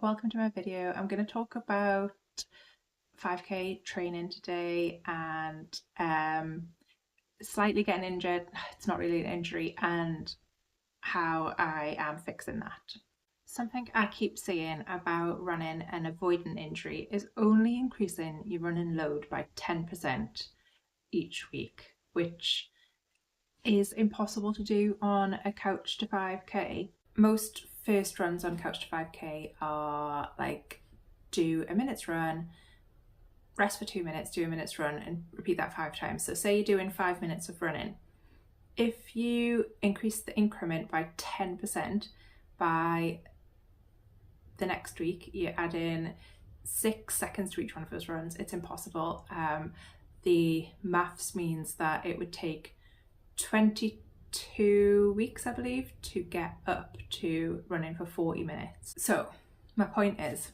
Welcome to my video. I'm going to talk about 5k training today and slightly getting injured. It's not really an injury, and how I am fixing that. Something I keep saying about running and avoiding injury is only increasing your running load by 10% each week, which is impossible to do on a couch to 5k. Most first runs on couch to 5k are like do a minute's run, rest for 2 minutes, do a minute's run, and repeat that 5 times. So say you're doing 5 minutes of running. If you increase the increment by 10% by the next week, you add in 6 seconds to each one of those runs. It's impossible. The maths means that it would take 22 weeks, I believe, to get up to running for 40 minutes. So my point is,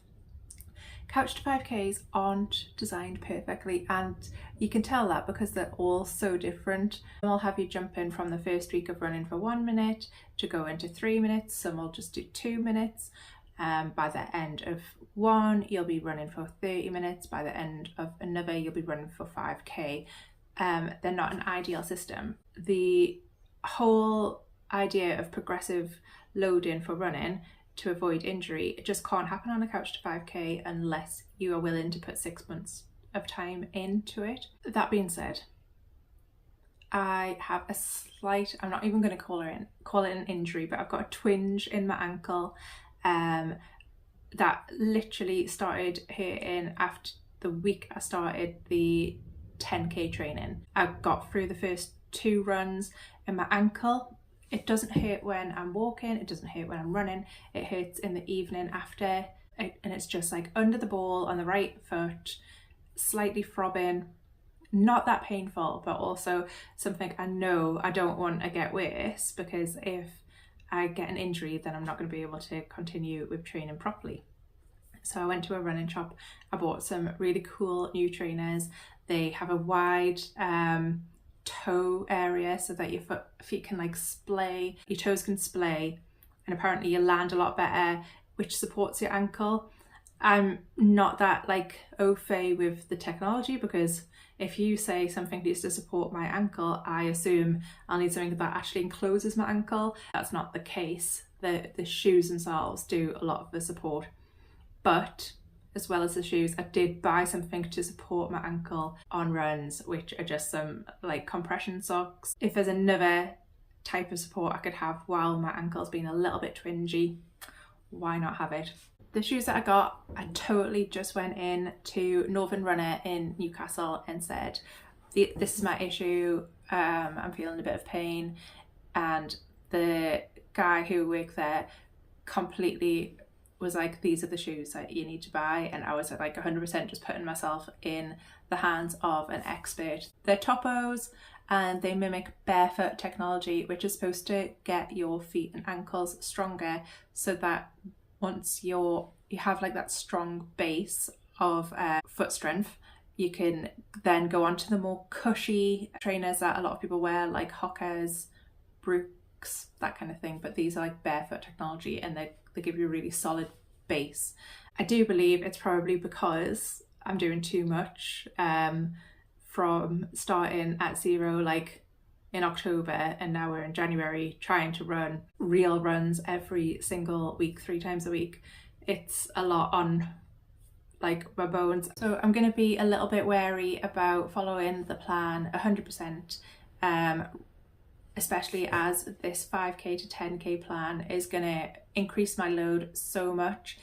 couch to 5Ks aren't designed perfectly, and you can tell that because they're all so different. Some will have you jump in from the first week of running for 1 minute to go into 3 minutes. Some will just do 2 minutes. By the end of one, you'll be running for 30 minutes. By the end of another, you'll be running for 5k. They're not an ideal system. The whole idea of progressive loading for running to avoid injury, it just can't happen on a couch to 5k unless you are willing to put 6 months of time into it. That being said, I have a slight, I'm not even going to call it an injury, but I've got a twinge in my ankle that literally started hurting after the week I started the 10k training. I got through the first 2 runs and my ankle, it doesn't hurt when I'm walking, it doesn't hurt when I'm running, it hurts in the evening after, and it's just like under the ball on the right foot, slightly throbbing, not that painful, but also something I know I don't want to get worse, because if I get an injury then I'm not going to be able to continue with training properly. So I went to a running shop, I bought some really cool new trainers. They have a wide toe area so that your feet can like splay, your toes can splay, and apparently you land a lot better, which supports your ankle. I'm not that like au fait with the technology, because if you say something needs to support my ankle, I assume I'll need something that actually encloses my ankle. That's not the case. The shoes themselves do a lot of the support. But as well as the shoes, I did buy something to support my ankle on runs, which are just some like compression socks. If there's another type of support I could have while my ankle's been a little bit twingy, why not have it? The shoes that I got, I totally just went in to Northern Runner in Newcastle and said, this is my issue, I'm feeling a bit of pain. And the guy who worked there completely was like, these are the shoes that you need to buy. And I was like 100% just putting myself in the hands of an expert. They're toppos and they mimic barefoot technology, which is supposed to get your feet and ankles stronger, so that once you have like that strong base of foot strength, you can then go on to the more cushy trainers that a lot of people wear, like Hoka's, Brooks, that kind of thing. But these are like barefoot technology, and they give you a really solid base. I do believe it's probably because I'm doing too much from starting at 0 like in October, and now we're in January, trying to run real runs every single week, 3 times a week. It's a lot on like my bones. So I'm going to be a little bit wary about following the plan 100%, especially as this 5k to 10k plan is going to increase my load so much.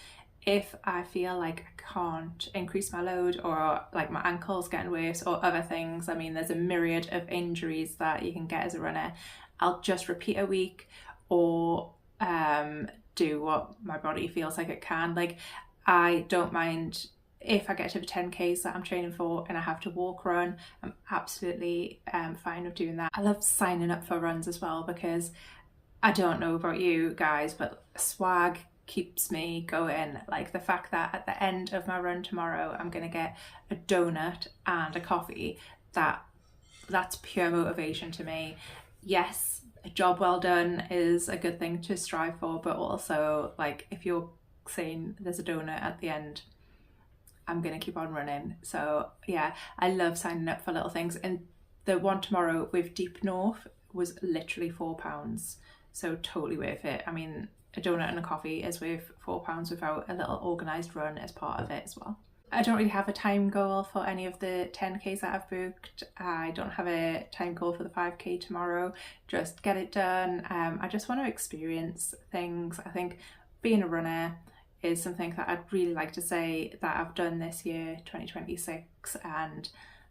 If I feel like I can't increase my load, or like my ankle's getting worse, or other things, I mean, there's a myriad of injuries that you can get as a runner, I'll just repeat a week, or do what my body feels like it can. Like, I don't mind if I get to the 10Ks that I'm training for and I have to walk run, I'm absolutely fine with doing that. I love signing up for runs as well, because I don't know about you guys, but swag keeps me going. Like the fact that at the end of my run tomorrow I'm gonna get a donut and a coffee, that's pure motivation to me. Yes, a job well done is a good thing to strive for, but also like if you're saying there's a donut at the end, I'm gonna keep on running. So yeah, I love signing up for little things, and the one tomorrow with Deep North was literally £4, so totally worth it. I mean, a donut and a coffee is worth £4 without a little organised run as part of it as well. I don't really have a time goal for any of the 10Ks that I've booked. I don't have a time goal for the 5K tomorrow, just get it done. I just want to experience things. I think being a runner is something that I'd really like to say that I've done this year, 2026, and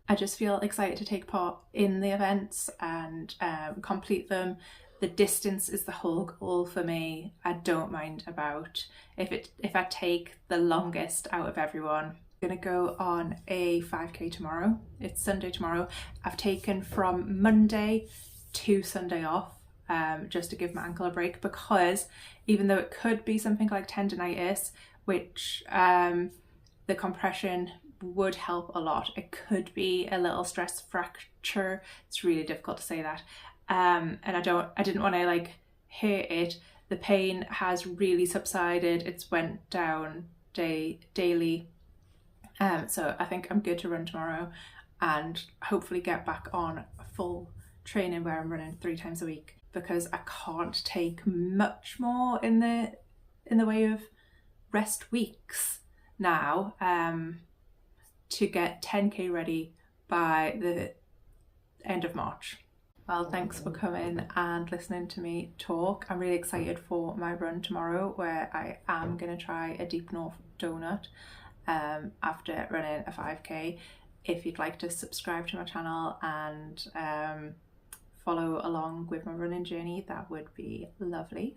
I just feel excited to take part in the events and complete them. The distance is the whole goal for me. I don't mind about if I take the longest out of everyone. I'm gonna go on a 5K tomorrow. It's Sunday tomorrow. I've taken from Monday to Sunday off just to give my ankle a break, because even though it could be something like tendonitis, which the compression would help a lot, it could be a little stress fracture. It's really difficult to say that. And I didn't want to like hurt it. The pain has really subsided. It's went down daily. So I think I'm good to run tomorrow and hopefully get back on full training where I'm running 3 times a week, because I can't take much more in the way of rest weeks now to get 10K ready by the end of March. Well, thanks for coming and listening to me talk. I'm really excited for my run tomorrow, where I am going to try a Deep North donut after running a 5K. If you'd like to subscribe to my channel and follow along with my running journey, that would be lovely.